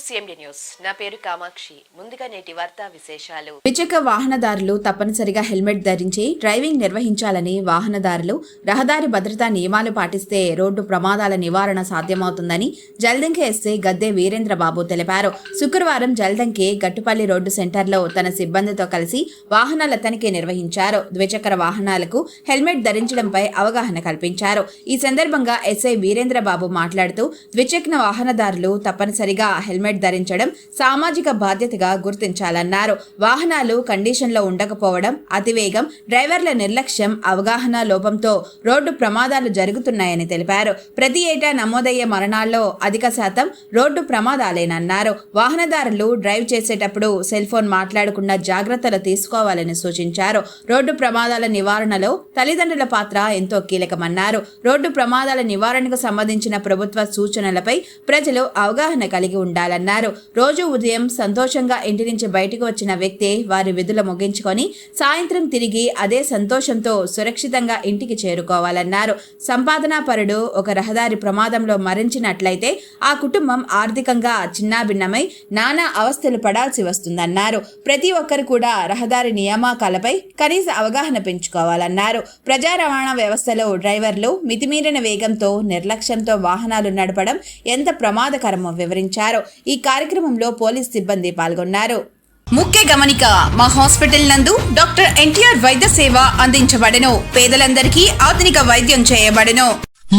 CMD news. నా పేరు కామాక్షి. ముందుగా నేటి వార్తా విశేషాలు. ద్విచక్ర వాహనదారులు తప్పనిసరిగా హెల్మెట్ ధరించి డ్రైవింగ్ నిర్వహించాలని వాహనదారులు రహదారి భద్రతా నియమాలు పాటిస్తే రోడ్డు ప్రమాదాల నివారణ సాధ్యమవుతుందని జల్దంకి ఎస్ఐ గద్దె వీరేంద్రబాబు తెలిపారు. శుక్రవారం జల్దంకి గట్టుపల్లి రోడ్డు సెంటర్లో తన సిబ్బందితో కలిసి వాహనాల తనిఖీ నిర్వహించారు. ద్విచక్ర వాహనాలకు హెల్మెట్ ధరించడంపై అవగాహన కల్పించారు. ఈ సందర్భంగా ఎస్ఐ వీరేంద్రబాబు మాట్లాడుతూ ద్విచక్ర వాహనదారులు తప్పనిసరిగా హెల్మెట్ ధరించడం సామాజిక బాధ్యతగా గుర్తించాలన్నారు. వాహనాలు కండిషన్లో ఉండకపోవడం, అతివేగం, డ్రైవర్ల నిర్లక్ష్యం, అవగాహన లోపంతో రోడ్డు ప్రమాదాలు జరుగుతున్నాయని తెలిపారు. ప్రతి ఏటా నమోదయ్యే మరణాల్లో అధిక శాతం రోడ్డు ప్రమాదాలేనన్నారు. వాహనదారులు డ్రైవ్ చేసేటప్పుడు సెల్ ఫోన్ మాట్లాడకుండా జాగ్రత్తలు తీసుకోవాలని సూచించారు. రోడ్డు ప్రమాదాల నివారణలో తల్లిదండ్రుల పాత్ర ఎంతో కీలకమన్నారు. రోడ్డు ప్రమాదాల నివారణకు సంబంధించిన ప్రభుత్వ సూచనలపై ప్రజలు అవగాహన కలిగి ఉండాలన్నారు. రోజు ఉదయం సంతోషంగా ఇంటి నుంచి బయటకు వచ్చిన వ్యక్తి వారి విధులు ముగించుకొని సాయంత్రం తిరిగి అదే సంతోషంతో సురక్షితంగా ఇంటికి చేరుకోవాలన్నారు. సంపాదనాపరుడు ఒక రహదారి ప్రమాదంలో మరణించినట్లయితే ఆ కుటుంబం ఆర్థికంగా చిన్నాభిన్నమై నానా అవస్థలు పడాల్సి వస్తుందన్నారు. ప్రతి ఒక్కరు కూడా రహదారి నియామకాలపై కనీస అవగాహన పెంచుకోవాలన్నారు. ప్రజా రవాణా వ్యవస్థలో డ్రైవర్లు మితిమీరిన వేగంతో నిర్లక్ష్యంతో వాహనాలు నడపడం ఎంత ప్రమాదకరమో వివరించారు. ఈ కార్యక్రమంలో పోలీస్ సిబ్బంది పాల్గొన్నారు. ముఖ్య గమనిక, మా హాస్పిటల్ నందు డాక్టర్ ఎన్టీఆర్ వైద్య సేవ అందించబడెను. పేదలందరికీ ఆధునిక వైద్యం చేయబడెను.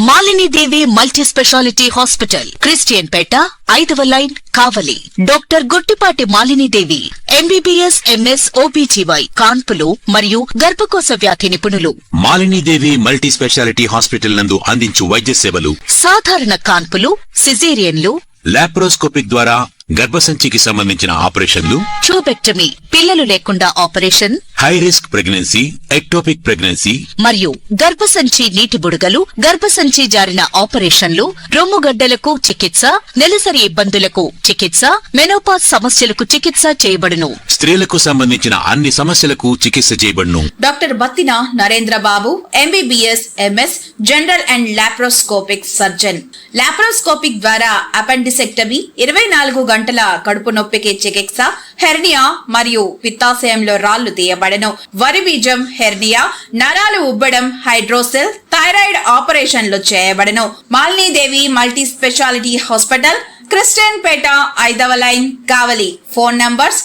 Malinidevi multi speciality hospital, Christian Peta, 5వ line, Kavali. Doctor Guttipati Malinidevi MBBS MS OBGY కాన్పులు మరియు గర్భకోశ వ్యాధి నిపుణులు. మాలినీదేవి మల్టీ స్పెషాలిటీ హాస్పిటల్ నందు అందించు వైద్య సేవలు: సాధారణ కాన్పులు, సిజేరియన్లు, లాప్రోస్కోపిక్ ద్వారా గర్భసంచికి సంబంధించిన ఆపరేషన్లు, ట్యూబెక్టమీ, పిల్లలు లేకుండా operation, high risk pregnancy, ectopic pregnancy మరియు గర్భసంచి నీటి బుడగలు, గర్భసంచి జారిన ఆపరేషన్లు, రొమ్ముగడ్డలకు చికిత్స, నెలసరి ఇబ్బందులకు చికిత్స, మెనోపాజ్ సమస్యలకు చికిత్స చేయబడును. స్త్రీలకు సంబంధించిన అన్ని సమస్యలకు చికిత్స చేయబడును. Doctor Battina Narendra Babu MBBS MS general and laparoscopic surgeon. Laparoscopic ద్వారా అపెండిసెక్టమీ, 24 గంటల కడుపు నొప్పికి చికిత్స, హెర్నియా మరియు పిత్తాశయంలో రాళ్లు తీయబడను. వరి బీజం, హెర్నియా, నరాలు ఉబ్బడం, హైడ్రోసెల్, థైరాయిడ్ ఆపరేషన్లు చేయబడను. Malinidevi multi speciality hospital, Christian Peta, 5వ లైన్, కావలి. ఫోన్ నంబర్స్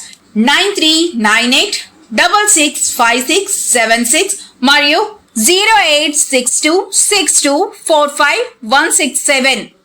9398665676 మరియు 08626245167.